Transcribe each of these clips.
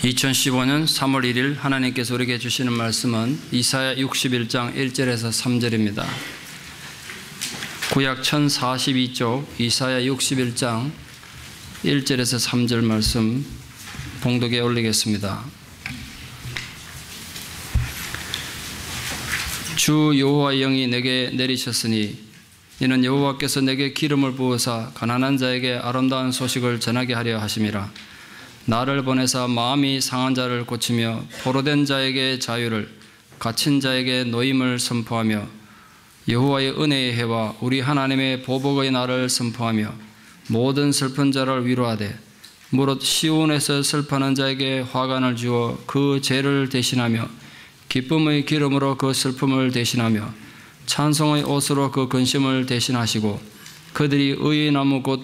2015년 3월 1일 하나님께서 우리에게 주시는 말씀은 이사야 61장 1절에서 3절입니다. 구약 1042쪽 이사야 61장 1절에서 3절 말씀 봉독에 올리겠습니다. 주 여호와의 영이 내게 내리셨으니 이는 여호와께서 내게 기름을 부으사 가난한 자에게 아름다운 소식을 전하게 하려 하심이라. 나를 보내사 마음이 상한 자를 고치며 포로된 자에게 자유를, 갇힌 자에게 노임을 선포하며 여호와의 은혜의 해와 우리 하나님의 보복의 날을 선포하며 모든 슬픈 자를 위로하되 무릇 시온에서 슬퍼하는 자에게 화관을 주어 그 죄를 대신하며 기쁨의 기름으로 그 슬픔을 대신하며 찬송의 옷으로 그 근심을 대신하시고 그들이 의의 나무 곧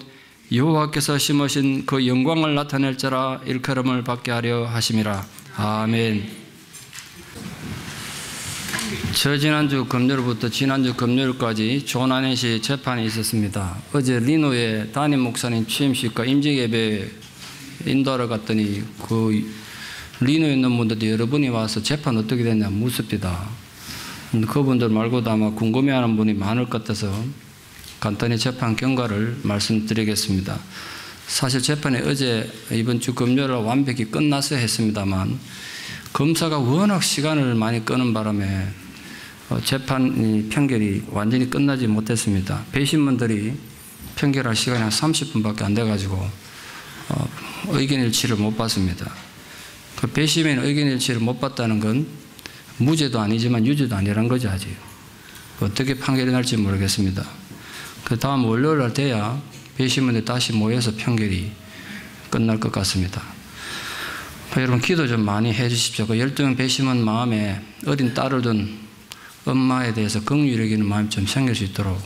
여호와께서 심으신 그 영광을 나타낼 자라 일컬음을 받게 하려 하심이라. 아멘. 지난주 금요일부터 지난주 금요일까지 존 아넷이 재판이 있었습니다. 어제 리노의 담임 목사님 취임식과 임직예배 인도하러 갔더니 그 리노에 있는 분들도 여러분이 와서 재판 어떻게 됐냐 묻습니다. 그분들 말고도 아마 궁금해하는 분이 많을 것 같아서 간단히 재판 경과를 말씀드리겠습니다. 사실 재판이 어제 이번 주 금요일 완벽히 끝났어야 했습니다만 검사가 워낙 시간을 많이 끄는 바람에 재판 판결이 완전히 끝나지 못했습니다. 배심원들이 판결할 시간이 한 30분밖에 안 돼가지고 의견일치를 못 봤습니다. 그 배심인 의견일치를 못 봤다는 건 무죄도 아니지만 유죄도 아니란 거죠. 아직 어떻게 판결이 날지 모르겠습니다. 그 다음 월요일 날 돼야 배심원들이 다시 모여서 판결이 끝날 것 같습니다. 여러분 기도 좀 많이 해 주십시오. 그 12명 배심원 마음에 어린 딸을 둔 엄마에 대해서 긍휼히 여기는 마음이 좀 생길 수 있도록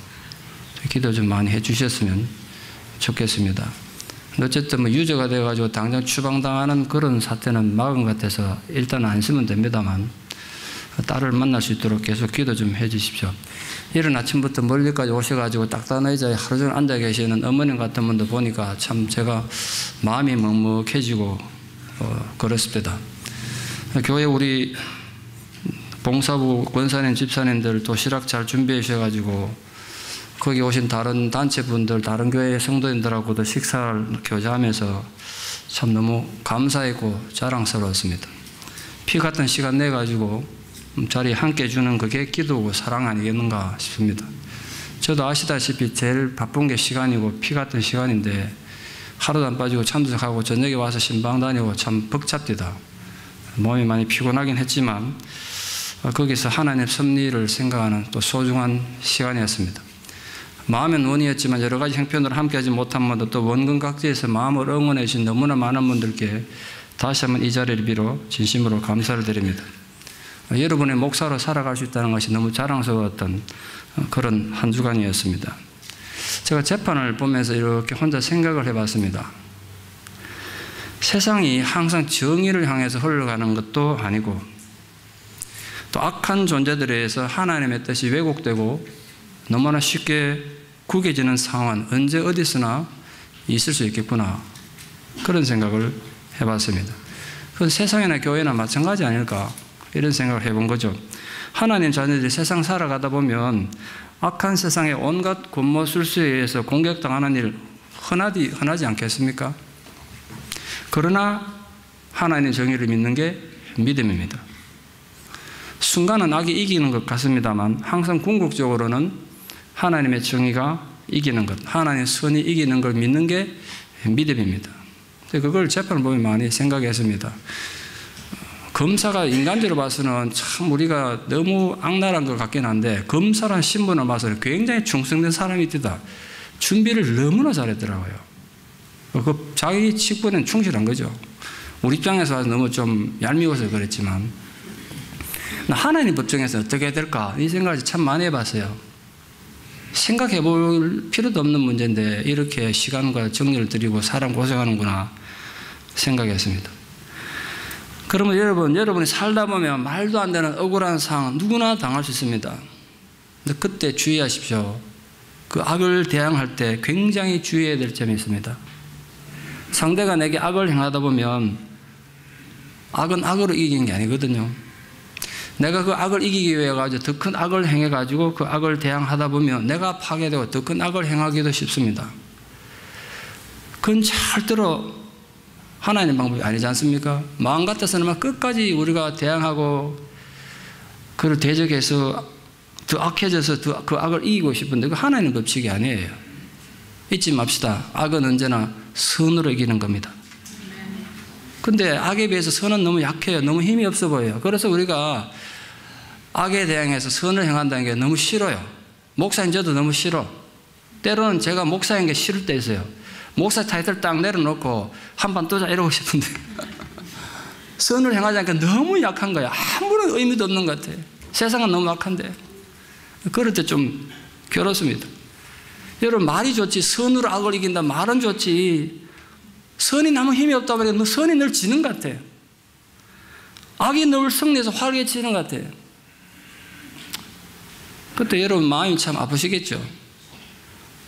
기도 좀 많이 해 주셨으면 좋겠습니다. 어쨌든 뭐 유죄가 돼가지고 당장 추방당하는 그런 사태는 막은 것 같아서 일단 안 쓰면 됩니다만 딸을 만날 수 있도록 계속 기도 좀 해 주십시오. 이른 아침부터 멀리까지 오셔가지고 딱딱한 의자에 하루 종일 앉아 계시는 어머님 같은 분도 보니까 참 제가 마음이 먹먹해지고 그렇습니다. 교회 우리 봉사부 권사님 집사님들 도시락 잘 준비해 주셔가지고 거기 오신 다른 단체분들 다른 교회 성도님들하고도 식사를 교제하면서 참 너무 감사했고 자랑스러웠습니다. 피 같은 시간 내가지고 자리에 함께 주는 그게 기도고 사랑 아니겠는가 싶습니다. 저도 아시다시피 제일 바쁜 게 시간이고 피 같은 시간인데 하루도 안 빠지고 참석하고 저녁에 와서 신방 다니고 참 벅찹디다. 몸이 많이 피곤하긴 했지만 거기서 하나님의 섭리를 생각하는 또 소중한 시간이었습니다. 마음의 원이었지만 여러 가지 형편으로 함께하지 못한 분들 또 원근 각지에서 마음을 응원해 주신 너무나 많은 분들께 다시 한번 이 자리를 빌어 진심으로 감사를 드립니다. 여러분의 목사로 살아갈 수 있다는 것이 너무 자랑스러웠던 그런 한 주간이었습니다. 제가 재판을 보면서 이렇게 혼자 생각을 해봤습니다. 세상이 항상 정의를 향해서 흘러가는 것도 아니고 또 악한 존재들에 의해서 하나님의 뜻이 왜곡되고 너무나 쉽게 구겨지는 상황은 언제 어디서나 있을 수 있겠구나 그런 생각을 해봤습니다. 그건 세상이나 교회나 마찬가지 아닐까 이런 생각을 해본 거죠. 하나님 자녀들이 세상 살아가다 보면 악한 세상의 온갖 권모술수에 의해서 공격당하는 일 흔하지 않겠습니까? 그러나 하나님의 정의를 믿는 게 믿음입니다. 순간은 악이 이기는 것 같습니다만 항상 궁극적으로는 하나님의 정의가 이기는 것, 하나님의 선이 이기는 걸 믿는 게 믿음입니다. 그걸 재판을 보면 많이 생각했습니다. 검사가 인간적으로 봐서는 참 우리가 너무 악랄한 것 같긴 한데 검사란 신분을 봐서는 굉장히 충성된 사람이 있다. 준비를 너무나 잘했더라고요. 그 자기 직분에는 충실한 거죠. 우리 입장에서 봐서 너무 좀 얄미워서 그랬지만 하나님 법정에서 어떻게 해야 될까 이 생각을 참 많이 해봤어요. 생각해 볼 필요도 없는 문제인데 이렇게 시간과 정리를 들이고 사람 고생하는구나 생각했습니다. 그러면 여러분이 살다 보면 말도 안 되는 억울한 상황 누구나 당할 수 있습니다. 근데 그때 주의하십시오. 그 악을 대항할 때 굉장히 주의해야 될 점이 있습니다. 상대가 내게 악을 행하다 보면 악은 악으로 이기는 게 아니거든요. 내가 그 악을 이기기 위해 가지고 더 큰 악을 행해 가지고 그 악을 대항하다 보면 내가 파괴되고 더 큰 악을 행하기도 쉽습니다. 그건 절대로 하나님의 방법이 아니지 않습니까? 마음 같아서는 끝까지 우리가 대항하고 그를 대적해서 더 악해져서 그 악을 이기고 싶은데 그 하나님의 법칙이 아니에요. 잊지 맙시다. 악은 언제나 선으로 이기는 겁니다. 근데 악에 비해서 선은 너무 약해요. 너무 힘이 없어 보여요. 그래서 우리가 악에 대항해서 선을 행한다는 게 너무 싫어요. 목사인 저도 너무 싫어. 때로는 제가 목사인 게 싫을 때 있어요. 목사 타이틀 딱 내려놓고 한판 떠자 이러고 싶은데 선을 행하지 않으니까 너무 약한 거야. 아무런 의미도 없는 것 같아. 세상은 너무 악한데. 그럴 때 좀 괴롭습니다. 여러분, 말이 좋지. 선으로 악을 이긴다. 말은 좋지. 선이 너무 힘이 없다 보니까 선이 늘 지는 것 같아요. 악이 늘 승리해서 활개치는 것 같아요. 그때 여러분 마음이 참 아프시겠죠.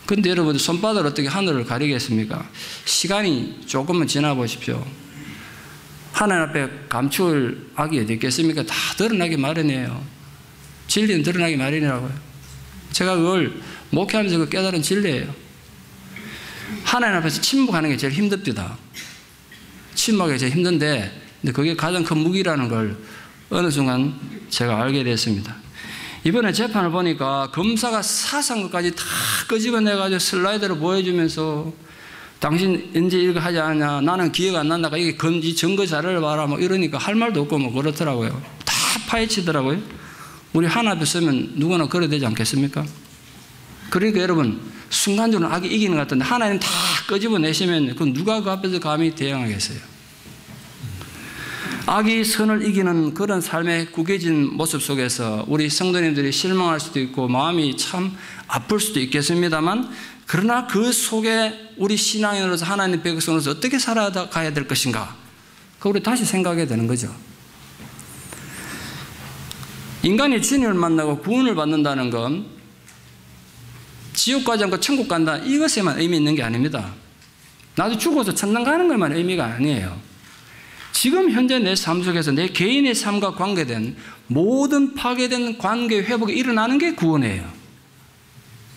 근데 여러분 손바닥으로 어떻게 하늘을 가리겠습니까? 시간이 조금만 지나 보십시오. 하나님 앞에 감출 악이 어디 있겠습니까? 다 드러나기 마련이에요. 진리는 드러나기 마련이라고요. 제가 그걸 목회하면서 그 깨달은 진리예요. 하나님 앞에서 침묵하는 게 제일 힘듭니다. 침묵하기 제일 힘든데, 근데 그게 가장 큰 무기라는 걸 어느 순간 제가 알게 됐습니다. 이번에 재판을 보니까 검사가 사상 것까지 다 끄집어내가지고 슬라이드로 보여주면서 당신 언제 이거 하지 않냐, 나는 기회가 안 난다, 이게 이 증거 자료를 봐라, 뭐 이러니까 할 말도 없고 뭐 그렇더라고요. 다 파헤치더라고요. 우리 하나 앞에 서면 누구나 그래야 되지 않겠습니까? 그러니까 여러분, 순간적으로 악이 이기는 것 같은데 하나님 다 끄집어내시면 그 누가 그 앞에서 감히 대항하겠어요? 악이 선을 이기는 그런 삶의 구겨진 모습 속에서 우리 성도님들이 실망할 수도 있고 마음이 참 아플 수도 있겠습니다만, 그러나 그 속에 우리 신앙인으로서 하나님 백성으로서 어떻게 살아가야 될 것인가, 그걸 우리 다시 생각해야 되는 거죠. 인간이 주님을 만나고 구원을 받는다는 건 지옥 가지 않고 천국 간다, 이것에만 의미 있는 게 아닙니다. 나도 죽어서 천당 가는 것만 의미가 아니에요. 지금 현재 내 삶 속에서 내 개인의 삶과 관계된 모든 파괴된 관계 회복이 일어나는 게 구원이에요.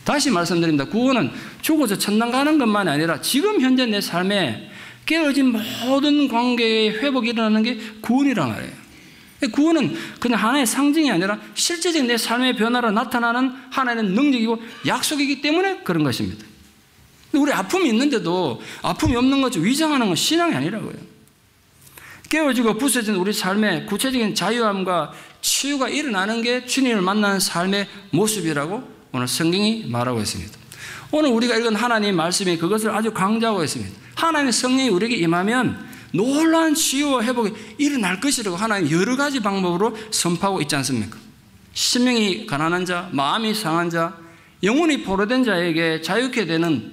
다시 말씀드립니다. 구원은 죽어서 천당 가는 것만이 아니라 지금 현재 내 삶에 깨어진 모든 관계의 회복이 일어나는 게 구원이란 말이에요. 구원은 그냥 하나의 상징이 아니라 실제적인 내 삶의 변화로 나타나는 하나의 능력이고 약속이기 때문에 그런 것입니다. 우리 아픔이 있는데도 아픔이 없는 것을 위장하는 건 신앙이 아니라고요. 깨어지고 부서진 우리 삶의 구체적인 자유함과 치유가 일어나는 게 주님을 만나는 삶의 모습이라고 오늘 성경이 말하고 있습니다. 오늘 우리가 읽은 하나님의 말씀이 그것을 아주 강조하고 있습니다. 하나님의 성령이 우리에게 임하면 놀라운 치유와 회복이 일어날 것이라고 하나님 여러 가지 방법으로 선포하고 있지 않습니까? 심령이 가난한 자, 마음이 상한 자, 영혼이 포로된 자에게 자유케 되는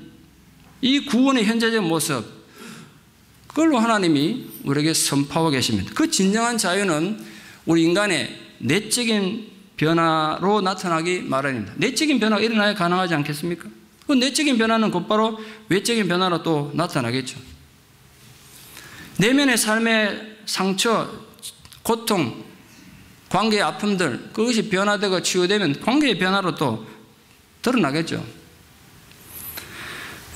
이 구원의 현재적 모습, 그걸로 하나님이 우리에게 선포하고 계십니다. 그 진정한 자유는 우리 인간의 내적인 변화로 나타나기 마련입니다. 내적인 변화가 일어나야 가능하지 않겠습니까? 그 내적인 변화는 곧바로 외적인 변화로 또 나타나겠죠. 내면의 삶의 상처, 고통, 관계의 아픔들, 그것이 변화되고 치유되면 관계의 변화로 또 드러나겠죠.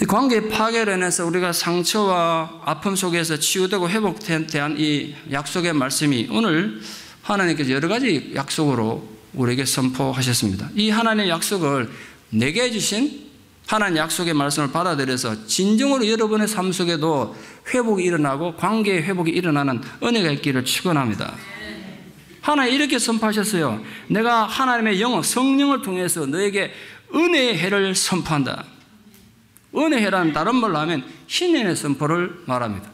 이 관계의 파괴로 인해서 우리가 상처와 아픔 속에서 치유되고 회복에 대한 이 약속의 말씀이 오늘 하나님께서 여러 가지 약속으로 우리에게 선포하셨습니다. 이 하나님의 약속을 내게 해주신 하나님 약속의 말씀을 받아들여서 진정으로 여러분의 삶 속에도 회복이 일어나고 관계의 회복이 일어나는 은혜가 있기를 축원합니다. 하나님 이렇게 선포하셨어요. 내가 하나님의 영어 성령을 통해서 너에게 은혜의 해를 선포한다. 은혜의 해라는 다른 말로 하면 희년의 선포를 말합니다.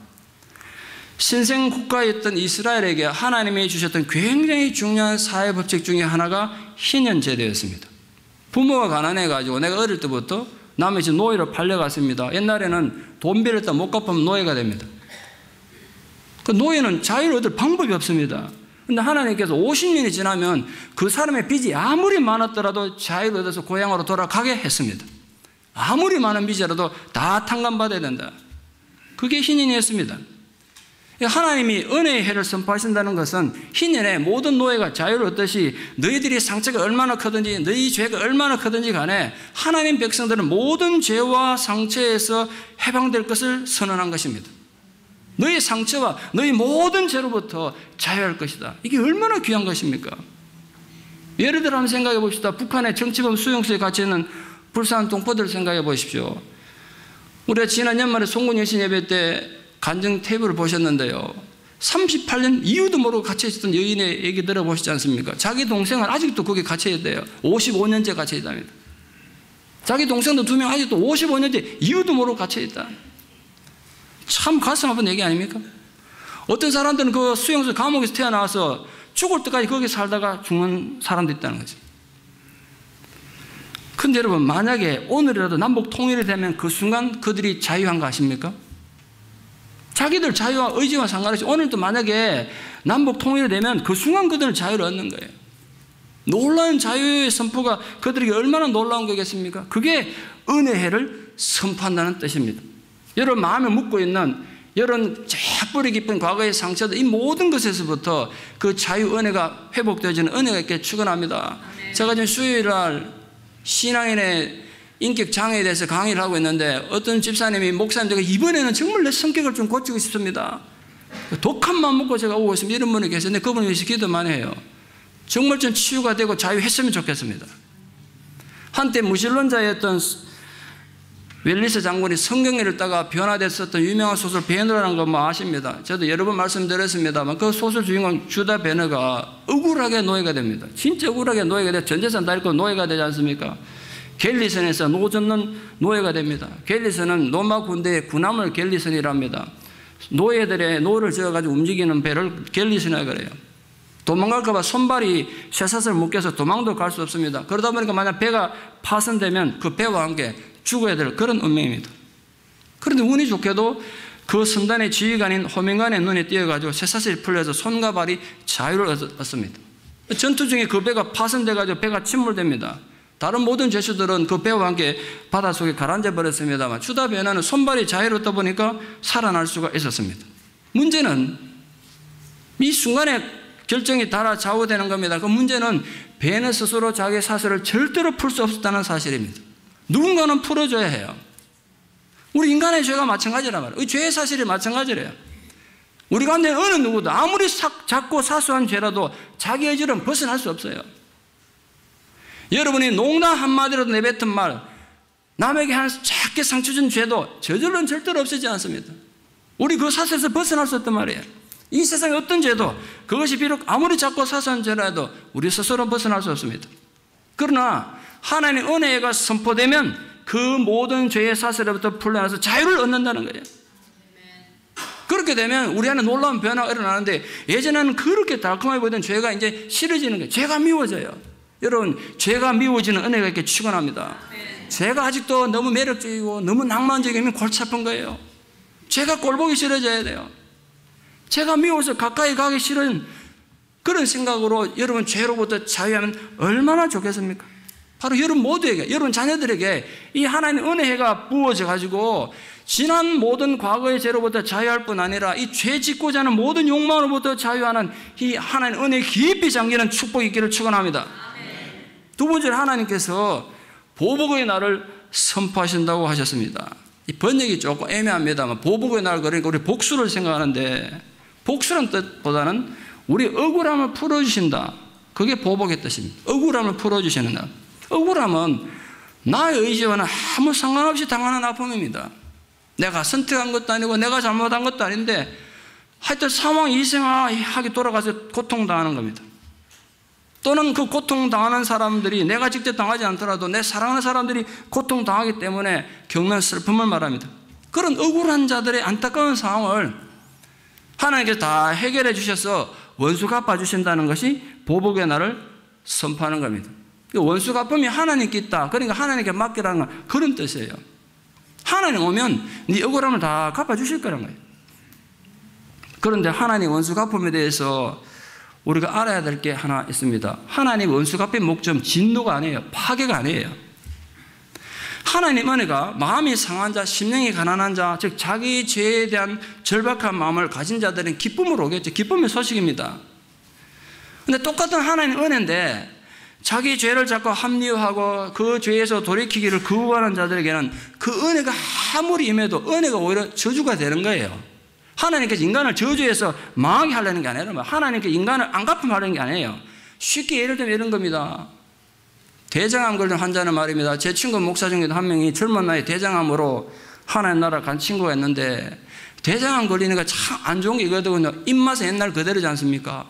신생 국가였던 이스라엘에게 하나님이 주셨던 굉장히 중요한 사회 법칙 중에 하나가 희년 제도였습니다. 부모가 가난해가지고 내가 어릴 때부터 남의 집 노예로 팔려갔습니다. 옛날에는 돈 빌렸다 못 갚으면 노예가 됩니다. 그 노예는 자유를 얻을 방법이 없습니다. 그런데 하나님께서 50년이 지나면 그 사람의 빚이 아무리 많았더라도 자유를 얻어서 고향으로 돌아가게 했습니다. 아무리 많은 빚이라도 다 탕감받아야 된다. 그게 희년이었습니다. 하나님이 은혜의 해를 선포하신다는 것은 희년의 모든 노예가 자유를 얻듯이 너희들이 상처가 얼마나 크든지 너희 죄가 얼마나 크든지 간에 하나님 백성들은 모든 죄와 상처에서 해방될 것을 선언한 것입니다. 너희 상처와 너희 모든 죄로부터 자유할 것이다. 이게 얼마나 귀한 것입니까? 예를 들어 한번 생각해 봅시다. 북한의 정치범 수용소에 갇혀있는 불쌍한 동포들 생각해 보십시오. 우리가 지난 연말에 송군 여신 예배 때 간증 테이프를 보셨는데요. 38년 이유도 모르고 갇혀있었던 여인의 얘기 들어보시지 않습니까? 자기 동생은 아직도 거기 갇혀있대요. 55년째 갇혀있답니다. 자기 동생도 2명 아직도 55년째 이유도 모르고 갇혀있다. 참 가슴 아픈 얘기 아닙니까? 어떤 사람들은 그 수용소 감옥에서 태어나서 죽을 때까지 거기 살다가 죽는 사람도 있다는 거죠. 근데 여러분, 만약에 오늘이라도 남북 통일이 되면 그 순간 그들이 자유한 거 아십니까? 자기들 자유와 의지와 상관없이 오늘도 만약에 남북 통일이 되면 그 순간 그들은 자유를 얻는 거예요. 놀라운 자유의 선포가 그들에게 얼마나 놀라운 거겠습니까? 그게 은혜의 해를 선포한다는 뜻입니다. 여러분 마음에 묻고 있는 여러분 뿌리 깊은 과거의 상처들, 이 모든 것에서부터 그 자유 은혜가 회복되어지는 은혜가 있게 축원합니다. 제가 지금 수요일날 신앙인의 인격 장애에 대해서 강의를 하고 있는데 어떤 집사님이 목사님, 제가 이번에는 정말 내 성격을 좀 고치고 싶습니다. 독한 마음 먹고 제가 오고 있습니다. 이런 분이 계셨는데 그분을 위해서 기도 많이 해요. 정말 좀 치유가 되고 자유했으면 좋겠습니다. 한때 무신론자였던 웰리스 장군이 성경을 읽다가 변화됐었던 유명한 소설 베너라는 거 뭐 아십니다. 저도 여러 번 말씀드렸습니다만 그 소설 주인공 주다 베너가 억울하게 노예가 됩니다. 진짜 억울하게 노예가 돼. 전 재산 다 잃고 노예가 되지 않습니까? 갤리선에서 노젓는 노예가 됩니다. 갤리선은 로마 군대의 군함을 갤리선이랍니다. 노예들의 노를 지어가지고 움직이는 배를 갤리선이라고 그래요. 도망갈까봐 손발이 쇠사슬 묶여서 도망도 갈 수 없습니다. 그러다 보니까 만약 배가 파손되면 그 배와 함께 죽어야 될 그런 운명입니다. 그런데 운이 좋게도 그 선단의 지휘관인 호민관의 눈에 띄어가지고 쇠사슬이 풀려서 손과 발이 자유를 얻습니다. 전투 중에 그 배가 파손돼가지고 배가 침몰됩니다. 다른 모든 죄수들은 그 배와 함께 바닷속에 가라앉아 버렸습니다만 주다 베너는 손발이 자유롭다 보니까 살아날 수가 있었습니다. 문제는 이 순간에 결정이 달아 좌우되는 겁니다. 그 문제는 베너 스스로 자기의 사슬을 절대로 풀 수 없었다는 사실입니다. 누군가는 풀어줘야 해요. 우리 인간의 죄가 마찬가지란 말이에요. 이 죄의 사실이 마찬가지래요. 우리 가운데 어느 누구도 아무리 작고 사소한 죄라도 자기 의지로는 벗어날 수 없어요. 여러분이 농담 한마디라도 내뱉은 말, 남에게 한 작게 상처 준 죄도 저절로는 절대로 없어지지 않습니다. 우리 그 사슬에서 벗어날 수 없단 말이에요. 이 세상의 어떤 죄도 그것이 비록 아무리 작고 사소한 죄라도 우리 스스로 벗어날 수 없습니다. 그러나 하나님의 은혜가 선포되면 그 모든 죄의 사슬로부터 풀려나서 자유를 얻는다는 거예요. 그렇게 되면 우리 안에 놀라운 변화가 일어나는데 예전에는 그렇게 달콤하게 보이던 죄가 이제 싫어지는 거예요. 죄가 미워져요. 여러분, 죄가 미워지는 은혜가 있게 축원합니다. 죄가 아직도 너무 매력적이고 너무 낭만적이면 골치 아픈 거예요. 죄가 꼴보기 싫어져야 돼요. 죄가 미워서 가까이 가기 싫은 그런 생각으로 여러분 죄로부터 자유하면 얼마나 좋겠습니까? 바로 여러분 모두에게, 여러분 자녀들에게 이 하나님의 은혜가 부어져 가지고 지난 모든 과거의 죄로부터 자유할 뿐 아니라 이 죄 짓고자 하는 모든 욕망으로부터 자유하는 이 하나님의 은혜 깊이 잠기는 축복이 있기를 축원합니다. 두 번째로 하나님께서 보복의 날을 선포하신다고 하셨습니다. 이 번역이 조금 애매합니다만 보복의 날, 그러니까 우리 복수를 생각하는데 복수라는 뜻보다는 우리 억울함을 풀어주신다. 그게 보복의 뜻입니다. 억울함을 풀어주시는 날. 억울함은 나의 의지와는 아무 상관없이 당하는 아픔입니다. 내가 선택한 것도 아니고 내가 잘못한 것도 아닌데 하여튼 상황이 이상하게 돌아가서 고통당하는 겁니다. 또는 그 고통당하는 사람들이 내가 직접 당하지 않더라도 내 사랑하는 사람들이 고통당하기 때문에 겪는 슬픔을 말합니다. 그런 억울한 자들의 안타까운 상황을 하나님께서 다 해결해 주셔서 원수 갚아주신다는 것이 보복의 날을 선포하는 겁니다. 원수 갚음이 하나님께 있다. 그러니까 하나님께 맡기라는 건 그런 뜻이에요. 하나님 오면 네 억울함을 다 갚아주실 거라는 거예요. 그런데 하나님 원수 갚음에 대해서 우리가 알아야 될 게 하나 있습니다. 하나님 원수 갚음의 목적 진노가 아니에요. 파괴가 아니에요. 하나님 은혜가 마음이 상한 자, 심령이 가난한 자, 즉 자기 죄에 대한 절박한 마음을 가진 자들은 기쁨으로 오겠죠. 기쁨의 소식입니다. 근데 똑같은 하나님 은혜인데 자기 죄를 자꾸 합리화하고 그 죄에서 돌이키기를 거부하는 자들에게는 그 은혜가 아무리 임해도 은혜가 오히려 저주가 되는 거예요. 하나님께서 인간을 저주해서 망하게 하려는 게 아니라 하나님께서 인간을 안갚음하려는 게 아니에요. 쉽게 예를 들면 이런 겁니다. 대장암 걸린 환자는 말입니다. 제 친구 목사 중에도 한 명이 젊은 나이에 대장암으로 하나님 나라 간 친구가 있는데 대장암 걸리니까 참 안 좋은 게 이거거든요. 입맛은 옛날 그대로지 않습니까?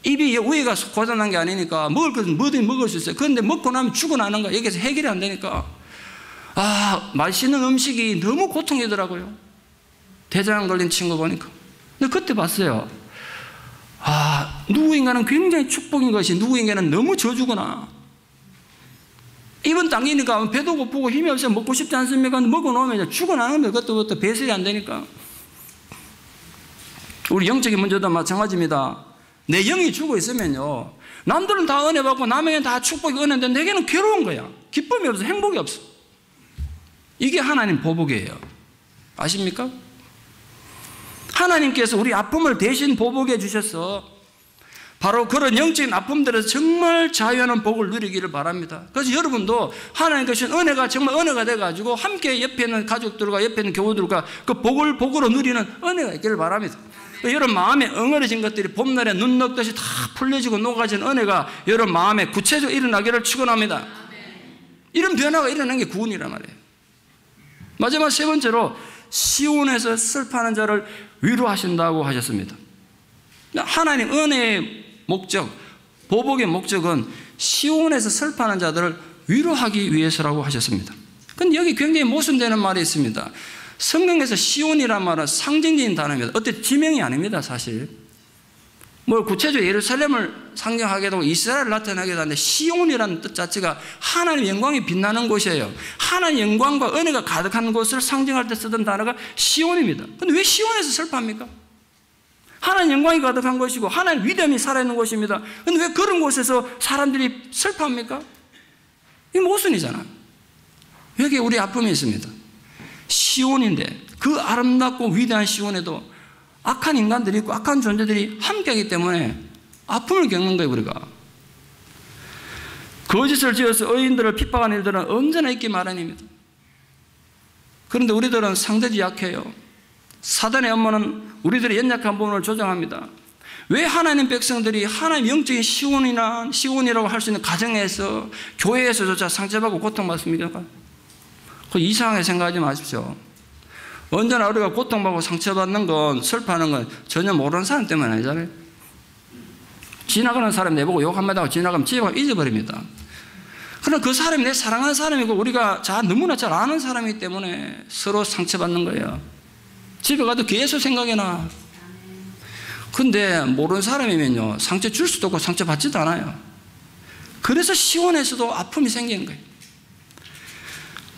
입이 위가 고장난 게 아니니까 먹을 것은 뭐든 먹을 수 있어요. 그런데 먹고 나면 죽어나는 거야. 여기서 해결이 안 되니까. 맛있는 음식이 너무 고통이더라고요. 대장암 걸린 친구 보니까. 근데 그때 봤어요. 누구인가는 굉장히 축복인 것이 누구인가는 너무 저주구나. 입은 당기니까 배도 고프고 힘이 없어서 먹고 싶지 않습니까? 먹어놓으면 죽어나는 거예요. 그것도 배설이 안 되니까. 우리 영적인 문제도 마찬가지입니다. 내 영이 죽어 있으면요. 남들은 다 은혜 받고 남에게는 다 축복이 은혜인데 내게는 괴로운 거야. 기쁨이 없어. 행복이 없어. 이게 하나님 보복이에요. 아십니까? 하나님께서 우리 아픔을 대신 보복해 주셔서 바로 그런 영적인 아픔들에서 정말 자유하는 복을 누리기를 바랍니다. 그래서 여러분도 하나님께서 주신 은혜가 정말 은혜가 돼가지고 함께 옆에 있는 가족들과 옆에 있는 교우들과 그 복으로 누리는 은혜가 있기를 바랍니다. 여러분 마음에 엉어려진 것들이 봄날에 눈 녹듯이 다 풀려지고 녹아진 은혜가 여러분 마음에 구체적으로 일어나기를 축원합니다. 이런 변화가 일어나는 게 구원이란 말이에요. 마지막 세 번째로 시온에서 슬퍼하는 자를 위로하신다고 하셨습니다. 하나님 은혜의 목적, 보복의 목적은 시온에서 슬퍼하는 자들을 위로하기 위해서라고 하셨습니다. 그런데 여기 굉장히 모순되는 말이 있습니다. 성경에서 시온이란 말은 상징적인 단어입니다. 어떤 지명이 아닙니다, 사실. 구체적으로 예루살렘을 상징하게 되고 이스라엘을 나타나게 하는데 시온이라는 뜻 자체가 하나님 영광이 빛나는 곳이에요. 하나님 영광과 은혜가 가득한 곳을 상징할 때 쓰던 단어가 시온입니다. 그런데 왜 시온에서 슬퍼합니까? 하나님 영광이 가득한 곳이고 하나님 위대함이 살아있는 곳입니다. 그런데 왜 그런 곳에서 사람들이 슬퍼합니까? 이게 모순이잖아요. 여기 우리 아픔이 있습니다. 시온인데 그 아름답고 위대한 시온에도 악한 인간들이 있고 악한 존재들이 함께하기 때문에 아픔을 겪는 거예요. 우리가 거짓을 지어서 의인들을 핍박하는 일들은 언제나 있기 마련입니다. 그런데 우리들은 상대적으로 약해요. 사단의 업무는 우리들의 연약한 부분을 조장합니다. 왜 하나님 백성들이 하나님 영적인 시온이라고 할 수 있는 가정에서 교회에서조차 상처받고 고통받습니까? 이상하게 생각하지 마십시오. 언제나 우리가 고통받고 상처받는 건, 슬퍼하는 건 전혀 모르는 사람 때문에 아니잖아요. 지나가는 사람 내보고 욕 한마디 하고 지나가면 집에 가면 잊어버립니다. 그러나 그 사람이 내 사랑하는 사람이고 우리가 너무나 잘 아는 사람이기 때문에 서로 상처받는 거예요. 집에 가도 계속 생각이 나. 근데 모르는 사람이면요, 상처 줄 수도 없고 상처 받지도 않아요. 그래서 시온에서도 아픔이 생기는 거예요.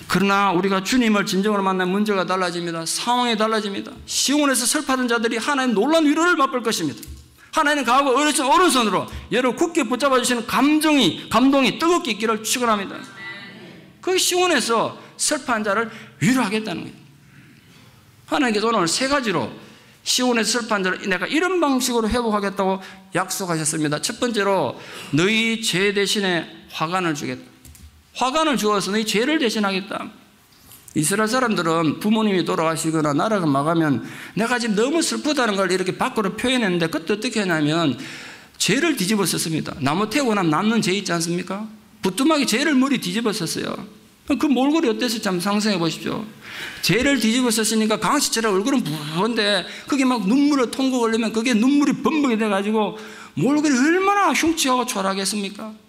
그러나 우리가 주님을 진정으로 만나면 문제가 달라집니다. 상황이 달라집니다. 시온에서 슬퍼하던 자들이 하나님 놀라운 위로를 맛볼 것입니다. 하나님 강하고 오른손으로 여러분 굳게 붙잡아 주시는 감동이 뜨겁게 있기를 축원합니다. 그 시온에서 슬퍼한 자를 위로하겠다는 거예요. 하나님께서 오늘 세 가지로 시온에서 슬퍼한 자를 내가 이런 방식으로 회복하겠다고 약속하셨습니다. 첫 번째로 너희 죄 대신에 화관을 주겠다. 화관을 주어서 너희 죄를 대신하겠다. 이스라엘 사람들은 부모님이 돌아가시거나 나라가 망하면 내가 지금 너무 슬프다는 걸 이렇게 밖으로 표현했는데 그때 어떻게 하냐면 죄를 뒤집어 썼습니다. 나무 태우고 나면 남는 죄 있지 않습니까? 부뚜막이 죄를 머리 뒤집어 썼어요. 그 몰골이 어땠을지 한번 상상해 보십시오. 죄를 뒤집어 썼으니까 강씨처럼 얼굴은 부은데 그게 막 눈물을 통고 걸리면 그게 눈물이 범벅이 돼가지고 몰골이 얼마나 흉측하고 초라하겠습니까?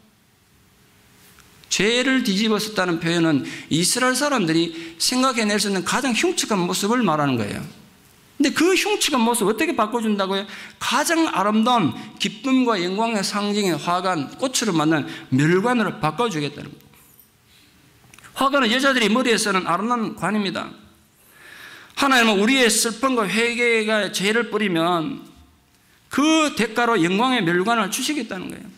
죄를 뒤집어 썼다는 표현은 이스라엘 사람들이 생각해낼 수 있는 가장 흉측한 모습을 말하는 거예요. 근데 그 흉측한 모습 어떻게 바꿔준다고요? 가장 아름다운 기쁨과 영광의 상징인 화관, 꽃으로 만든 멸관으로 바꿔주겠다는 거예요. 화관은 여자들이 머리에 쓰는 아름다운 관입니다. 하나님은 우리의 슬픔과 회개가 죄를 뿌리면 그 대가로 영광의 멸관을 주시겠다는 거예요.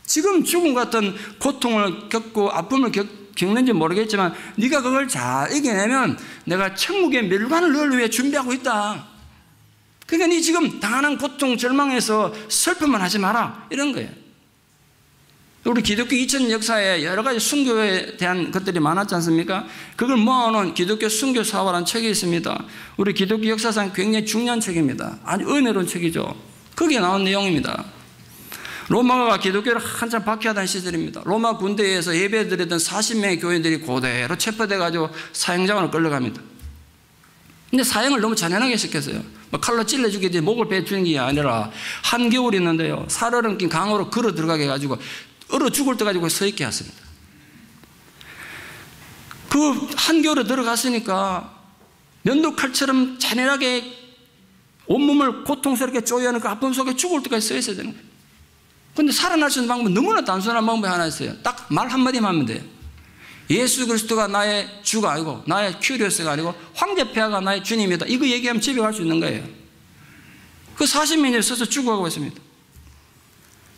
지금 죽음 같은 고통을 겪고 아픔을 겪는지 모르겠지만 네가 그걸 잘 이겨내면 내가 천국의 멸관을 너를 위해 준비하고 있다. 그러니까 네 지금 당하는 고통, 절망에서 슬픔만 하지 마라. 이런 거예요. 우리 기독교 2000년 역사에 여러 가지 순교에 대한 것들이 많았지 않습니까? 그걸 모아놓은 기독교 순교 사화라는 책이 있습니다. 우리 기독교 역사상 굉장히 중요한 책입니다. 아주 은혜로운 책이죠. 거기에 나온 내용입니다. 로마가 기독교를 한참 박해하던 시절입니다. 로마 군대에서 예배드리던 40명의 교인들이 그대로 체포돼가지고 사형장으로 끌려갑니다. 근데 사형을 너무 잔인하게 시켰어요. 칼로 찔러 죽이지 목을 베어 주는 게 아니라 한겨울이 있는데요. 살얼음 낀 강으로 걸어 들어가게 해가지고 얼어 죽을 때 가지고 서 있게 했습니다. 그 한겨울에 들어갔으니까 면도칼처럼 잔인하게 온몸을 고통스럽게 쪼여하는 그 아픔 속에 죽을 때까지 서 있어야 되는 거예요. 그런데 살아날 수 있는 방법은 너무나 단순한 방법이 하나 있어요. 딱 말 한마디만 하면 돼요. 예수 그리스도가 나의 주가 아니고 나의 큐리오스가 아니고 황제 폐하가 나의 주님이다. 이거 얘기하면 집에 갈 수 있는 거예요. 그 40년이 서서 죽어가고 있습니다.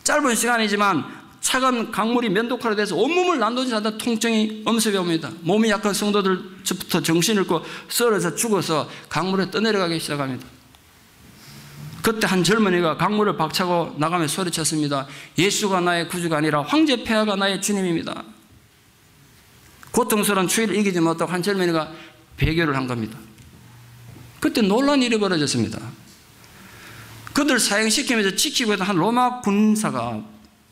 짧은 시간이지만 차가운 강물이 면도칼에 대해서 온몸을 난도질 하던 통증이 엄습해 옵니다. 몸이 약한 성도들부터 정신을 잃고 썰어서 죽어서 강물에 떠내려가기 시작합니다. 그때 한 젊은이가 강물을 박차고 나가며 소리쳤습니다. 예수가 나의 구주가 아니라 황제 폐하가 나의 주님입니다. 고통스러운 추위를 이기지 못하고 한 젊은이가 배교를 한 겁니다. 그때 놀라운 일이 벌어졌습니다. 그들 사형시키면서 지키고 있던 한 로마 군사가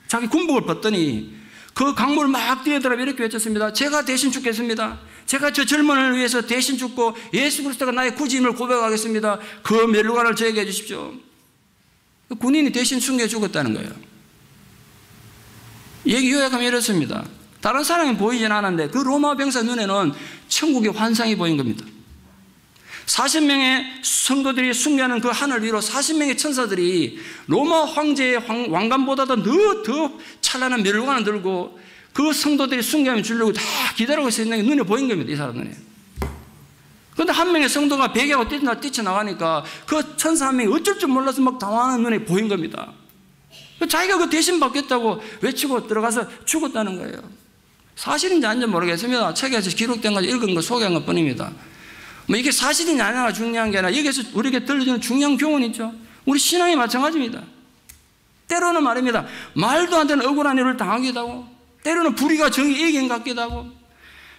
자기 군복을 벗더니 그 강물을 막 뛰어들어 이렇게 외쳤습니다. 제가 대신 죽겠습니다. 제가 저 젊은이를 위해서 대신 죽고 예수 그리스도가 나의 구주임을 고백하겠습니다. 그 멸관을 저에게 해주십시오. 군인이 대신 숨겨 죽었다는 거예요. 얘기 요약하면 이렇습니다. 다른 사람이 보이진 않았는데 그 로마 병사 눈에는 천국의 환상이 보인 겁니다. 40명의 성도들이 숭배하는 그 하늘 위로 40명의 천사들이 로마 황제의 왕관보다도 더 찬란한 멸관을 들고 그 성도들이 숭배하며 주려고 다 기다리고 있는 게 눈에 보인 겁니다. 이 사람 눈에. 그런데 한 명의 성도가 베개하고 뛰쳐나가니까 그 천사 한 명이 어쩔 줄 몰라서 막 당황하는 눈에 보인 겁니다. 자기가 그 대신 받겠다고 외치고 들어가서 죽었다는 거예요. 사실인지 아닌지 모르겠습니다. 책에서 기록된 거 읽은 거 소개한 것 뿐입니다. 뭐 이게 사실이냐 아니냐가 중요한 게 아니라 여기서 우리에게 들려주는 중요한 교훈이 있죠. 우리 신앙이 마찬가지입니다. 때로는 말입니다. 말도 안 되는 억울한 일을 당하기도 하고 때로는 불의가 정의 이긴 것 같기도 하고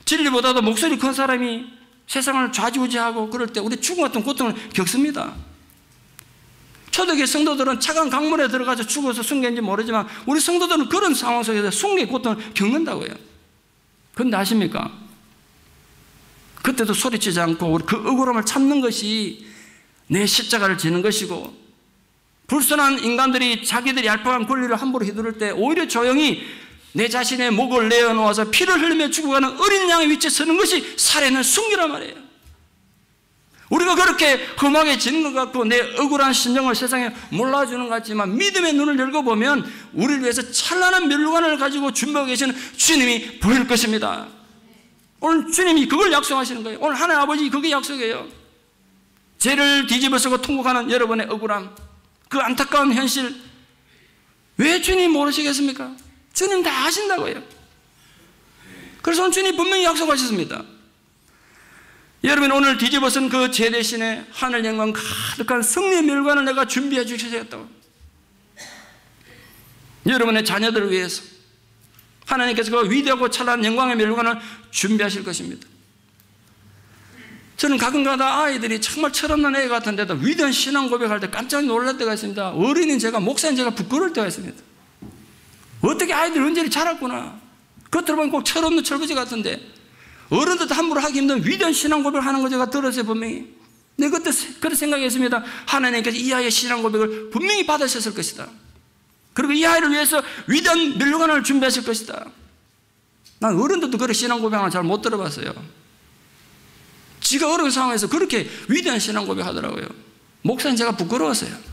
진리보다도 목소리 큰 사람이 세상을 좌지우지하고 그럴 때 우리 죽음 같은 고통을 겪습니다. 초대교회 성도들은 차가운 강물에 들어가서 죽어서 숨겼는지 모르지만 우리 성도들은 그런 상황 속에서 숨기의 고통을 겪는다고요. 그런데 아십니까? 그때도 소리치지 않고 우리 그 억울함을 참는 것이 내 십자가를 지는 것이고 불순한 인간들이 자기들이 얄팍한 권리를 함부로 휘두를 때 오히려 조용히 내 자신의 목을 내어놓아서 피를 흘리며 죽어가는 어린 양의 위치에 서는 것이 살해는 순교란 말이에요. 우리가 그렇게 험하게 지는 것 같고 내 억울한 심정을 세상에 몰라주는 것 같지만 믿음의 눈을 열고 보면 우리를 위해서 찬란한 멸관을 가지고 준비하고 계시는 주님이 보일 것입니다. 오늘 주님이 그걸 약속하시는 거예요. 오늘 하나님 아버지 그게 약속이에요. 죄를 뒤집어쓰고 통곡하는 여러분의 억울함, 그 안타까운 현실 왜 주님 모르시겠습니까? 주님 다 아신다고요. 그래서 오늘 주님 분명히 약속하셨습니다. 여러분 오늘 뒤집어쓴 그 죄 대신에 하늘 영광 가득한 승리의 멸관을 내가 준비해 주시겠다고. 여러분의 자녀들을 위해서 하나님께서 그 위대하고 찬란한 영광의 멸관을 준비하실 것입니다. 저는 가끔가다 아이들이 정말 철없는 애 같은데도 위대한 신앙 고백할 때 깜짝 놀랄 때가 있습니다. 어린인 제가 목사인 제가 부끄러울 때가 있습니다. 어떻게 아이들이 언제리 자랐구나. 겉으로 보면 꼭 철없는 철부지 같은데 어른들도 함부로 하기 힘든 위대한 신앙 고백을 하는 거 제가 들었어요. 분명히. 네, 그때 그런 생각했습니다. 하나님께서 이 아이의 신앙 고백을 분명히 받으셨을 것이다. 그리고 이 아이를 위해서 위대한 멸관을 준비하실 것이다. 난 어른들도 그렇게 신앙 고백하는 잘 못 들어봤어요. 지가 어려운 상황에서 그렇게 위대한 신앙 고백하더라고요. 목사님 제가 부끄러웠어요.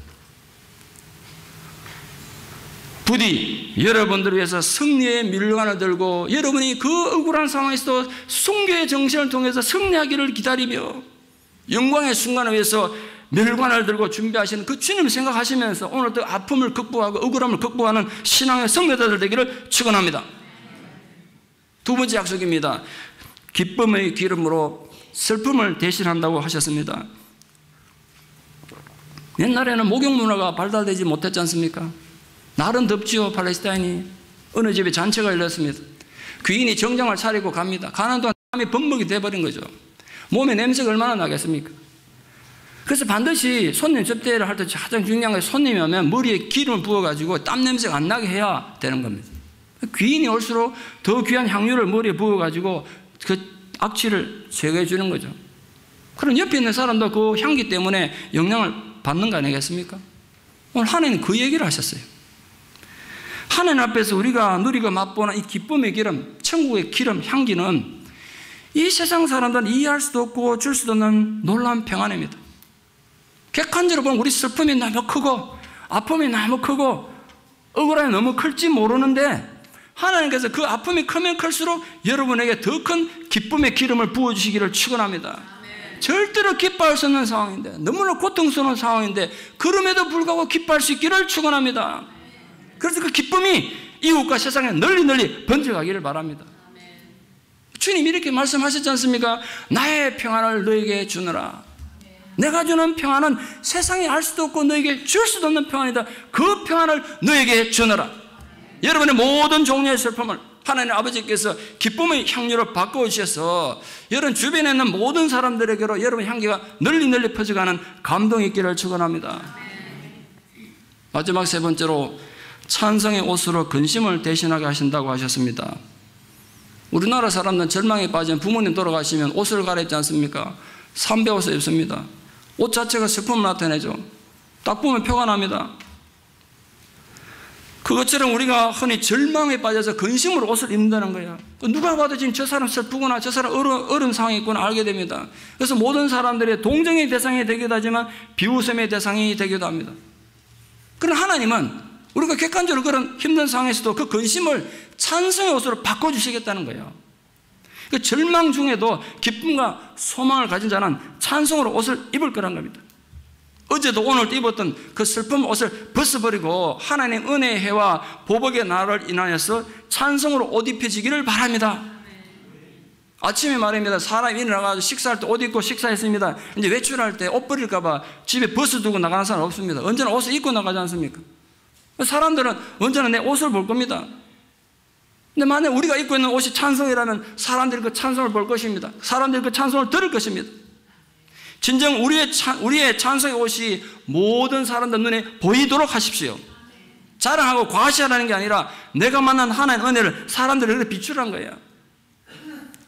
부디 여러분들을 위해서 승리의 멸관을 들고 여러분이 그 억울한 상황에서도 순교의 정신을 통해서 승리하기를 기다리며 영광의 순간을 위해서 멸관을 들고 준비하시는 그 주님을 생각하시면서 오늘 또 아픔을 극복하고 억울함을 극복하는 신앙의 성도들 되기를 축원합니다. 두 번째 약속입니다. 기쁨의 기름으로 슬픔을 대신한다고 하셨습니다. 옛날에는 목욕 문화가 발달되지 못했지 않습니까? 날은 덥지요. 팔레스타인이 어느 집에 잔치가 열렸습니다. 귀인이 정장을 차리고 갑니다. 가는 동안 땀이 범벅이 돼버린 거죠. 몸에 냄새가 얼마나 나겠습니까? 그래서 반드시 손님 접대를 할 때 가장 중요한 게 손님이 오면 머리에 기름을 부어가지고 땀 냄새가 안 나게 해야 되는 겁니다. 귀인이 올수록 더 귀한 향유를 머리에 부어가지고 그 악취를 제거해 주는 거죠. 그럼 옆에 있는 사람도 그 향기 때문에 영향을 받는 거 아니겠습니까? 오늘 하나님 그 얘기를 하셨어요. 하나님 앞에서 우리가 누리고 맛보는 이 기쁨의 기름, 천국의 기름, 향기는 이 세상 사람들은 이해할 수도 없고 줄 수도 없는 놀라운 평안입니다. 객관적으로 보면 우리 슬픔이 너무 크고 아픔이 너무 크고 억울함이 너무 클지 모르는데 하나님께서 그 아픔이 크면 클수록 여러분에게 더 큰 기쁨의 기름을 부어주시기를 축원합니다. 절대로 기뻐할 수 없는 상황인데 너무나 고통스러운 상황인데 그럼에도 불구하고 기뻐할 수 있기를 축원합니다. 그래서 그 기쁨이 이웃과 세상에 널리 번져가기를 바랍니다. 주님 이렇게 말씀하셨지 않습니까? 나의 평안을 너에게 주느라. 내가 주는 평안은 세상에 알 수도 없고 너에게 줄 수도 없는 평안이다. 그 평안을 너에게 주느라. 여러분의 모든 종류의 슬픔을 하나님 아버지께서 기쁨의 향유로 바꿔주셔서 여러분 주변에 있는 모든 사람들에게로 여러분의 향기가 널리 퍼져가는 감동이 있기를 축원합니다. 마지막 세 번째로 찬성의 옷으로 근심을 대신하게 하신다고 하셨습니다. 우리나라 사람들은 절망에 빠지면 부모님 돌아가시면 옷을 갈아입지 않습니까? 삼배 옷을 입습니다. 옷 자체가 슬픔을 나타내죠. 딱 보면 표가 납니다. 그것처럼 우리가 흔히 절망에 빠져서 근심으로 옷을 입는다는 거예요. 누가 봐도 지금 저 사람 슬프구나, 저 사람 어려운 상황이 있구나 알게 됩니다. 그래서 모든 사람들의 동정의 대상이 되기도 하지만 비웃음의 대상이 되기도 합니다. 그러나 하나님은 우리가 객관적으로 그런 힘든 상황에서도 그 근심을 찬송의 옷으로 바꿔주시겠다는 거예요. 그 절망 중에도 기쁨과 소망을 가진 자는 찬송으로 옷을 입을 거란 겁니다. 어제도 오늘도 입었던 그 슬픔 옷을 벗어버리고 하나님 은혜의 해와 보복의 날을 인하여서 찬송으로 옷 입혀지기를 바랍니다. 아침에 말입니다. 사람이 일어나가지고 식사할 때 옷 입고 식사했습니다. 이제 외출할 때 옷 버릴까봐 집에 벗어두고 나가는 사람 없습니다. 언제나 옷을 입고 나가지 않습니까? 사람들은 언제나 내 옷을 볼 겁니다. 근데 만약 우리가 입고 있는 옷이 찬송이라면 사람들이 그 찬송을 볼 것입니다. 사람들이 그 찬송을 들을 것입니다. 진정 우리의 찬송의 옷이 모든 사람들 눈에 보이도록 하십시오. 자랑하고 과시하라는 게 아니라 내가 만난 하나님의 은혜를 사람들에게 비추라는 거예요.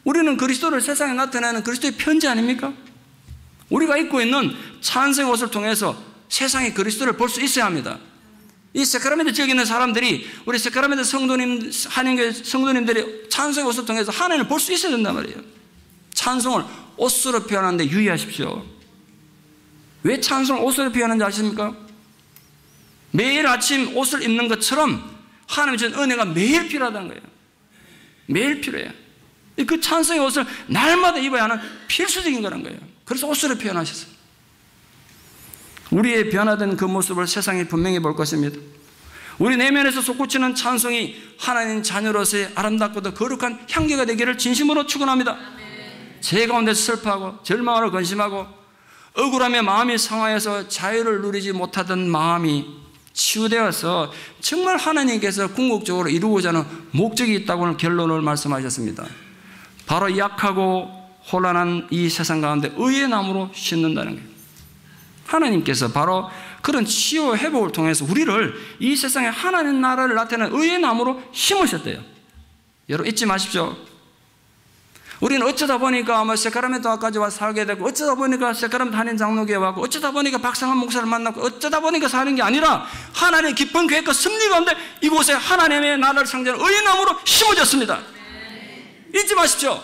우리는 그리스도를 세상에 나타내는 그리스도의 편지 아닙니까? 우리가 입고 있는 찬송의 옷을 통해서 세상의 그리스도를 볼 수 있어야 합니다. 이 세카라멘트 지역에 있는 사람들이 우리 세카라멘트 한인교회 성도님들이 찬송의 옷을 통해서 하나님을 볼 수 있어야 된단 말이에요. 찬송을 옷으로 표현하는데 유의하십시오. 왜 찬송을 옷으로 표현하는지 아십니까? 매일 아침 옷을 입는 것처럼 하나님의 준 은혜가 매일 필요하다는 거예요. 매일 필요해요. 그 찬송의 옷을 날마다 입어야 하는 필수적인 거란 거예요. 그래서 옷으로 표현하셨어요. 우리의 변화된 그 모습을 세상이 분명히 볼 것입니다. 우리 내면에서 솟구치는 찬송이 하나님 자녀로서의 아름답고도 거룩한 향기가 되기를 진심으로 축원합니다. 제 가운데서 슬퍼하고 절망하고 근심하고 억울하며 마음이 상하여서 자유를 누리지 못하던 마음이 치유되어서 정말 하나님께서 궁극적으로 이루고자 하는 목적이 있다고 하는 결론을 말씀하셨습니다. 바로 약하고 혼란한 이 세상 가운데 의의 나무로 심는다는 거예요. 하나님께서 바로 그런 치유 회복을 통해서 우리를 이 세상에 하나님 나라를 나타내는 의의 나무로 심으셨대요. 여러분 잊지 마십시오. 우리는 어쩌다 보니까 아마 세카라멘토까지 와서 살게 되고 어쩌다 보니까 세카라멘토 한인 장로교회 와고 어쩌다 보니까 박상한 목사를 만났고 어쩌다 보니까 사는 게 아니라 하나님의 깊은 계획과 섭리 가운데 이곳에 하나님의 나라를 상징하는 의의 나무로 심어졌습니다. 잊지 마십시오.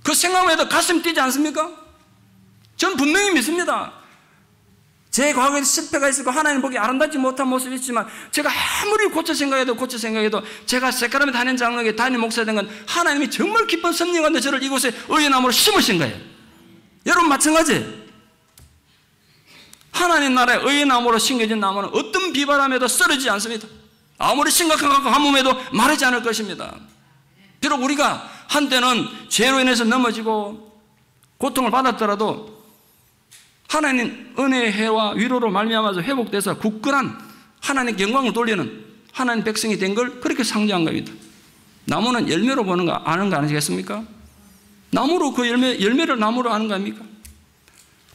그 생각만 해도 가슴 뛰지 않습니까? 전 분명히 믿습니다. 제 과거에 실패가 있었고 하나님 보기 아름답지 못한 모습이 있지만 제가 아무리 고쳐 생각해도 제가 세카라멘토 한인 장로교회 담임 목사가 된 건 하나님이 정말 기쁜 섭리 가운데 저를 이곳에 의의 나무로 심으신 거예요. 여러분 마찬가지. 하나님 나라의 의의 나무로 심겨진 나무는 어떤 비바람에도 쓰러지지 않습니다. 아무리 심각한 가뭄에도 마르지 않을 것입니다. 비록 우리가 한때는 죄로 인해서 넘어지고 고통을 받았더라도 하나님 은혜의 해와 위로로 말미암아서 회복돼서 굳건한 하나님께 영광을 돌리는 하나님 백성이 된 걸 그렇게 상징한 겁니다. 나무는 열매로 보는 거 아는 거 아니겠습니까? 나무로 그 열매를 나무로 아는 거 아닙니까?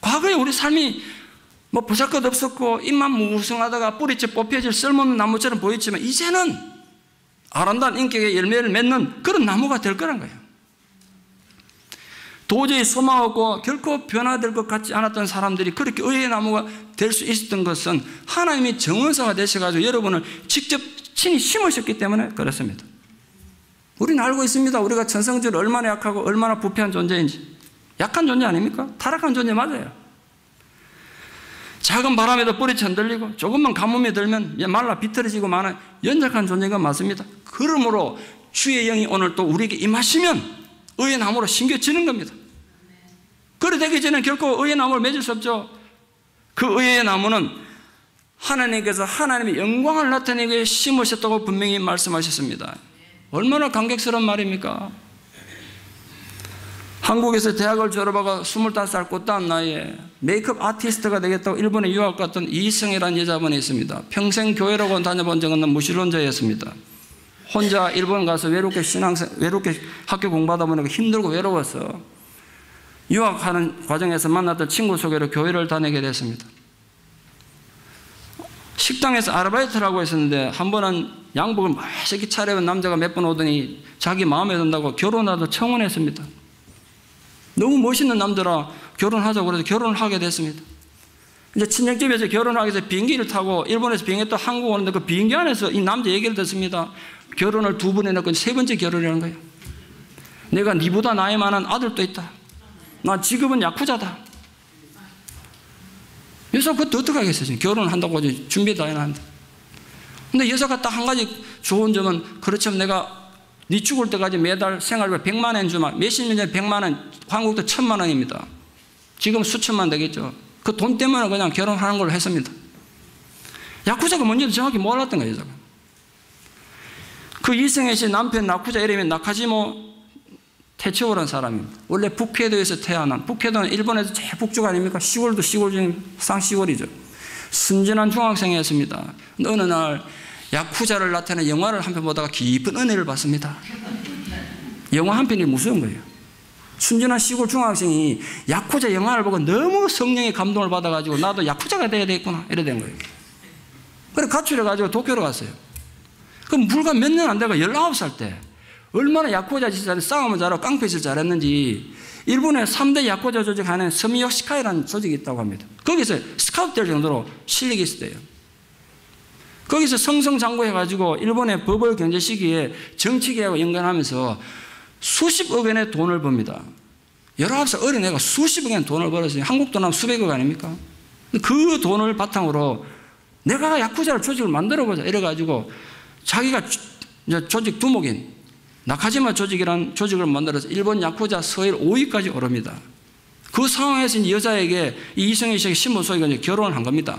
과거에 우리 삶이 뭐 보잘것 없었고 입만 무성하다가 뿌리째 뽑혀질 쓸모없는 나무처럼 보였지만 이제는 아름다운 인격의 열매를 맺는 그런 나무가 될 거란 거예요. 도저히 소망 없고 결코 변화될 것 같지 않았던 사람들이 그렇게 의의 나무가 될 수 있었던 것은 하나님이 정원사가 되셔가지고 여러분을 직접 친히 심으셨기 때문에 그렇습니다. 우리는 알고 있습니다. 우리가 천성적으로 얼마나 약하고 얼마나 부패한 존재인지. 약한 존재 아닙니까? 타락한 존재 맞아요. 작은 바람에도 뿌리채 흔들리고 조금만 가뭄이 들면 말라 비틀어지고 마는 연약한 존재가 맞습니다. 그러므로 주의 영이 오늘 또 우리에게 임하시면 의의 나무로 심겨지는 겁니다. 그래 되기 전에 결코 의의 나무를 맺을 수 없죠. 그 의의 나무는 하나님께서 하나님의 영광을 나타내기 위해 심으셨다고 분명히 말씀하셨습니다. 얼마나 감격스러운 말입니까? 한국에서 대학을 졸업하고 25살 꽃다운 나이에 메이크업 아티스트가 되겠다고 일본에 유학 갔던 이승이라는 여자분이 있습니다. 평생 교회라고 다녀본 적은 없는 무신론자였습니다. 혼자 일본 가서 외롭게 학교 공부하다 보니까 힘들고 외로웠어. 유학하는 과정에서 만났던 친구 소개로 교회를 다니게 됐습니다. 식당에서 아르바이트를 하고 있었는데 한 번은 양복을 맛있게 차려입은 남자가 몇 번 오더니 자기 마음에 든다고 결혼하도 청혼했습니다. 너무 멋있는 남자라 결혼하자고 그래서 결혼을 하게 됐습니다. 이제 친정집에서 결혼하기 위해서 비행기를 타고 일본에서 비행기 또 한국 오는데 그 비행기 안에서 이 남자 얘기를 듣습니다. 결혼을 2번 해놓고 3번째 결혼이라는 거예요. 내가 니보다 나이 많은 아들도 있다. 나 직업은 야쿠자다. 여자가 그것도 어떡하겠어요. 결혼을 한다고 준비 다 해놨는데. 근데 여자가 딱 한 가지 좋은 점은 그렇지만 내가 네 죽을 때까지 매달 생활비 100만 원 주마. 몇십 년 전에 100만 원, 한국도 1000만 원입니다. 지금 수천만 되겠죠. 그 돈 때문에 그냥 결혼하는 걸로 했습니다. 야쿠자가 뭔지도 정확히 몰랐던 거예요, 여자가. 그 이승혜 씨 남편 야쿠자 이름이 나카지모 테츠오라는 사람입니다. 원래 북해도에서 태어난, 북해도는 일본에서 제일 북쪽 아닙니까? 시골도 시골 중에 상시골이죠. 순진한 중학생이었습니다. 어느 날 야쿠자를 나타내는 영화를 한 편 보다가 깊은 은혜를 받습니다. 영화 한 편이 무서운 거예요. 순진한 시골 중학생이 야쿠자 영화를 보고 너무 성령의 감동을 받아가지고 나도 야쿠자가 돼야 되겠구나 이래 된 거예요. 그래서 가출해가지고 도쿄로 갔어요. 그럼 불과 몇 년 안 되고 19살 때 얼마나 야쿠자 짓을 싸움을 잘하고 깡패짓을 잘했는지 일본의 3대 야쿠자 조직 하나는 서미요시카이라는 조직이 있다고 합니다. 거기서 스카우트 될 정도로 실력이 있었대요. 거기서 성성장구해가지고 일본의 버블 경제 시기에 정치계하고 연관하면서 수십억 원의 돈을 법니다. 19살 어린애가 수십억 원의 돈을 벌었어요. 한국 돈 하면 수백억 아닙니까? 그 돈을 바탕으로 내가 야쿠자를 조직을 만들어보자 이래가지고 자기가 조직 두목인 나카지마 조직이라는 조직을 만들어서 일본 야쿠자 서열 5위까지 오릅니다. 그 상황에서 여자에게 이승희 씨에게 신부소위가 결혼을 한 겁니다.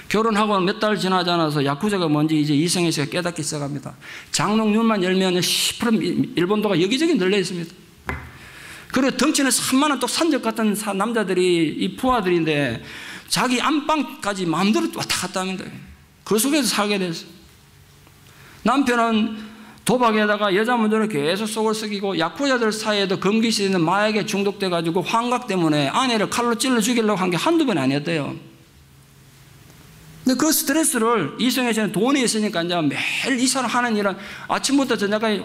결혼하고 몇 달 지나지 않아서 야쿠자가 뭔지 이제 이승희 씨가 깨닫기 시작합니다. 장롱문만 열면 10% 일본도가 여기저기 널려 있습니다. 그리고 덩치는 산만한 또 산적 같은 남자들이 이 부하들인데 자기 안방까지 마음대로 왔다 갔다 합니다. 그 속에서 살게 됐어요. 남편은 도박에다가 여자 문제로 계속 속을 썩이고 야쿠자들 사이에도 금기시 있는 마약에 중독돼가지고 환각 때문에 아내를 칼로 찔러 죽이려고 한 게 한두 번이 아니었대요. 근데 그 스트레스를 이승혜 씨는 돈이 있으니까 이제 매일 이 사람 하는 일은 아침부터 저녁까지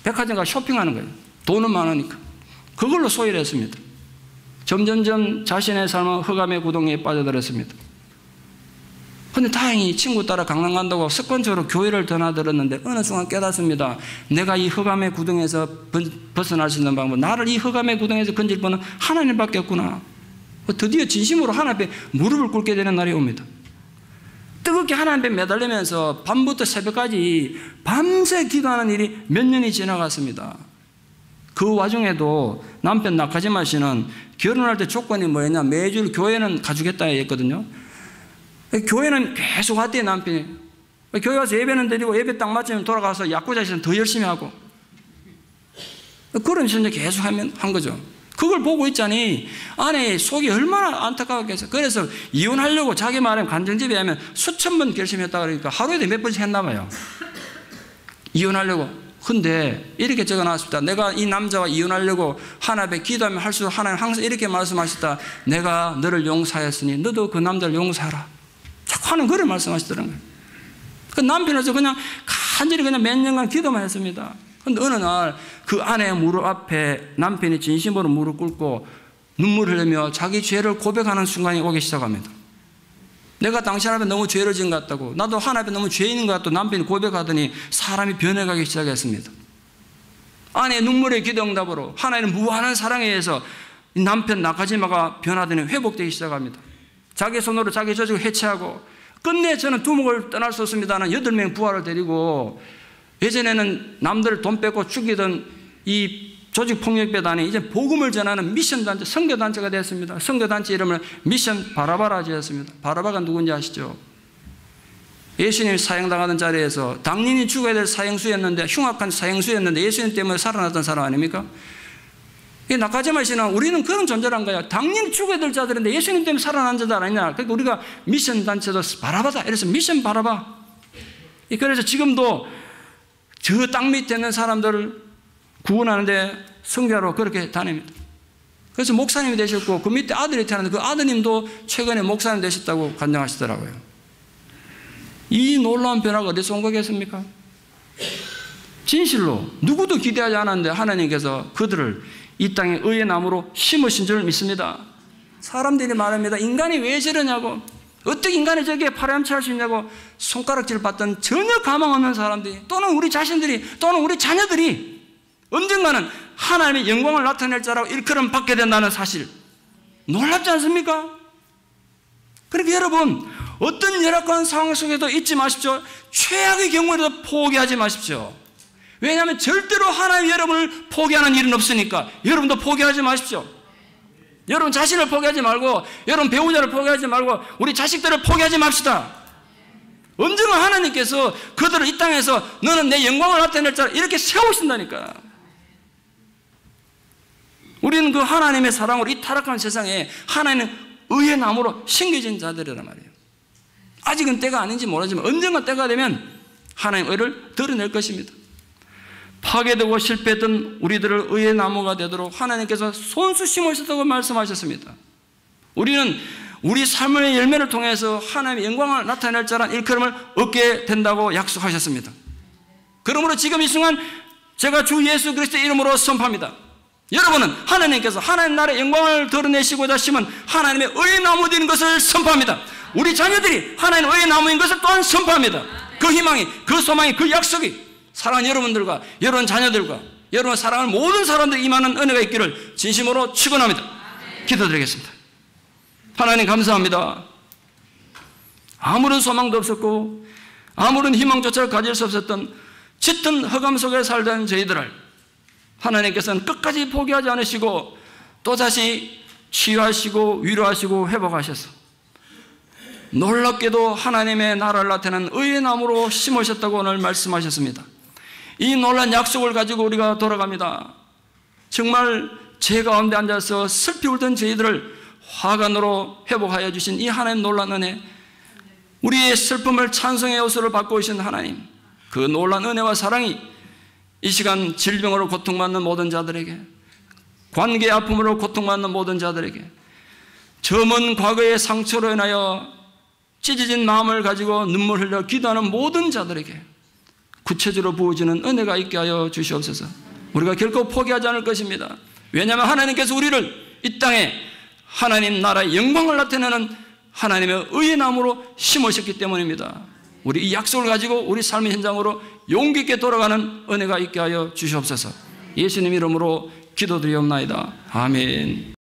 백화점 가서 쇼핑하는 거예요. 돈은 많으니까. 그걸로 소일을 했습니다. 점점점 자신의 삶은 흑암의 구덩이에 빠져들었습니다. 근데 다행히 친구 따라 강남 간다고 습관적으로 교회를 드나들었는데 어느 순간 깨닫습니다. 내가 이 흑암의 구덩이에서 벗어날 수 있는 방법, 나를 이 흑암의 구덩이에서 건질 분은 하나님밖에 없구나. 드디어 진심으로 하나님 앞에 무릎을 꿇게 되는 날이 옵니다. 뜨겁게 하나님 앞에 매달리면서 밤부터 새벽까지 밤새 기도하는 일이 몇 년이 지나갔습니다. 그 와중에도 남편 나카지마 씨는 결혼할 때 조건이 뭐였냐, 매주 교회는 가주겠다 했거든요. 교회는 계속 왔대요, 남편이. 교회 와서 예배는 드리고 예배 딱 맞으면 돌아가서 야구자에서는 더 열심히 하고 그런 식으로 계속 한 거죠. 그걸 보고 있자니 아내 속이 얼마나 안타까웠겠어요. 그래서 이혼하려고 자기 말하면 간정집에 하면 수천 번 결심했다 그러니까 하루에도 몇 번씩 했나 봐요. 이혼하려고. 근데 이렇게 적어 놨습니다. 내가 이 남자와 이혼하려고 하나님 앞에 기도하면 할수록 하나님 항상 이렇게 말씀하시다. 내가 너를 용서하였으니 너도 그 남자를 용서하라. 자꾸 하는 글을 말씀하시더라고요. 그 남편에서 그냥 간절히 그냥 몇 년간 기도만 했습니다. 근데 어느 날 그 아내의 무릎 앞에 남편이 진심으로 무릎 꿇고 눈물을 흘리며 자기 죄를 고백하는 순간이 오기 시작합니다. 내가 당신 앞에 너무 죄를 지은 것 같다고, 나도 하나님 앞에 너무 죄 있는 것 같다고 남편이 고백하더니 사람이 변해가기 시작했습니다. 아내의 눈물의 기도 응답으로 하나님은 무한한 사랑에 의해서 남편 나카지마가 변하더니 회복되기 시작합니다. 자기 손으로 자기 조직을 해체하고 끝내 저는 두목을 떠날 수 없습니다는 8명 부하를 데리고 예전에는 남들을 돈 뺏고 죽이던 이 조직폭력배단이 이제 복음을 전하는 미션단체, 선교단체가 되었습니다. 선교단체 이름을 미션 바라바라 지었습니다. 바라바가 누군지 아시죠? 예수님이 사형당하던 자리에서 당연히 죽어야 될 사형수였는데, 흉악한 사형수였는데 예수님 때문에 살아났던 사람 아닙니까? 이 나카지마 씨는 우리는 그런 존재란 거야. 당연히 죽어야 될 자들인데 예수님 때문에 살아난 자들 아니냐. 그러니까 우리가 미션 단체도 바라바다. 이래서 미션 바라바. 그래서 지금도 저 땅 밑에 있는 사람들을 구원하는데 성교하러 그렇게 다닙니다. 그래서 목사님이 되셨고 그 밑에 아들이 태어났는데 그 아드님도 최근에 목사님 되셨다고 간증하시더라고요. 이 놀라운 변화가 어디서 온 거겠습니까? 진실로 누구도 기대하지 않았는데 하나님께서 그들을 이 땅에 의의 나무로 심으신 줄 믿습니다. 사람들이 말합니다. 인간이 왜 저러냐고, 어떻게 인간이 저렇게 파렴치할 수 있냐고 손가락질 받던 전혀 가망 없는 사람들이, 또는 우리 자신들이, 또는 우리 자녀들이 언젠가는 하나님의 영광을 나타낼 자라고 일컬음 받게 된다는 사실, 놀랍지 않습니까? 그러니까 여러분, 어떤 열악한 상황 속에도 잊지 마십시오. 최악의 경우에도 포기하지 마십시오. 왜냐하면 절대로 하나님이 여러분을 포기하는 일은 없으니까. 여러분도 포기하지 마십시오. 여러분 자신을 포기하지 말고, 여러분 배우자를 포기하지 말고, 우리 자식들을 포기하지 맙시다. 언젠가 하나님께서 그들을 이 땅에서 너는 내 영광을 나타낼 자라 이렇게 세우신다니까. 우리는 그 하나님의 사랑으로 이 타락한 세상에 하나님은 의의 나무로 심겨진 자들이란 말이에요. 아직은 때가 아닌지 모르지만 언젠가 때가 되면 하나님 의를 드러낼 것입니다. 파괴되고 실패했던 우리들을 의의 나무가 되도록 하나님께서 손수 심으셨다고 말씀하셨습니다. 우리는 우리 삶의 열매를 통해서 하나님의 영광을 나타낼 자란 일컬음을 얻게 된다고 약속하셨습니다. 그러므로 지금 이 순간 제가 주 예수 그리스도의 이름으로 선포합니다. 여러분은 하나님께서 하나님 나라의 영광을 드러내시고자 심은 하나님의 의의 나무 되는 것을 선포합니다. 우리 자녀들이 하나님의 의의 나무인 것을 또한 선포합니다. 그 희망이, 그 소망이, 그 약속이 사랑하는 여러분들과 여러분 자녀들과 여러분 사랑하는 모든 사람들이 임하는 은혜가 있기를 진심으로 축원합니다. 기도드리겠습니다. 하나님 감사합니다. 아무런 소망도 없었고 아무런 희망조차 가질 수 없었던 짙은 흑암 속에 살던 저희들을 하나님께서는 끝까지 포기하지 않으시고 또다시 치유하시고 위로하시고 회복하셔서 놀랍게도 하나님의 나라를 나타내는 의의 나무로 심으셨다고 오늘 말씀하셨습니다. 이 놀란 약속을 가지고 우리가 돌아갑니다. 정말 죄 가운데 앉아서 슬피 울던 저희들을 화관으로 회복하여 주신 이 하나님 놀란 은혜, 우리의 슬픔을 찬송의 옷으로 바꿔주신 하나님, 그 놀란 은혜와 사랑이 이 시간 질병으로 고통받는 모든 자들에게, 관계의 아픔으로 고통받는 모든 자들에게, 저 먼 과거의 상처로 인하여 찢어진 마음을 가지고 눈물 흘려 기도하는 모든 자들에게 구체적으로 부어지는 은혜가 있게 하여 주시옵소서. 우리가 결코 포기하지 않을 것입니다. 왜냐하면 하나님께서 우리를 이 땅에 하나님 나라의 영광을 나타내는 하나님의 의의 나무로 심으셨기 때문입니다. 우리 이 약속을 가지고 우리 삶의 현장으로 용기 있게 돌아가는 은혜가 있게 하여 주시옵소서. 예수님 이름으로 기도드리옵나이다. 아멘.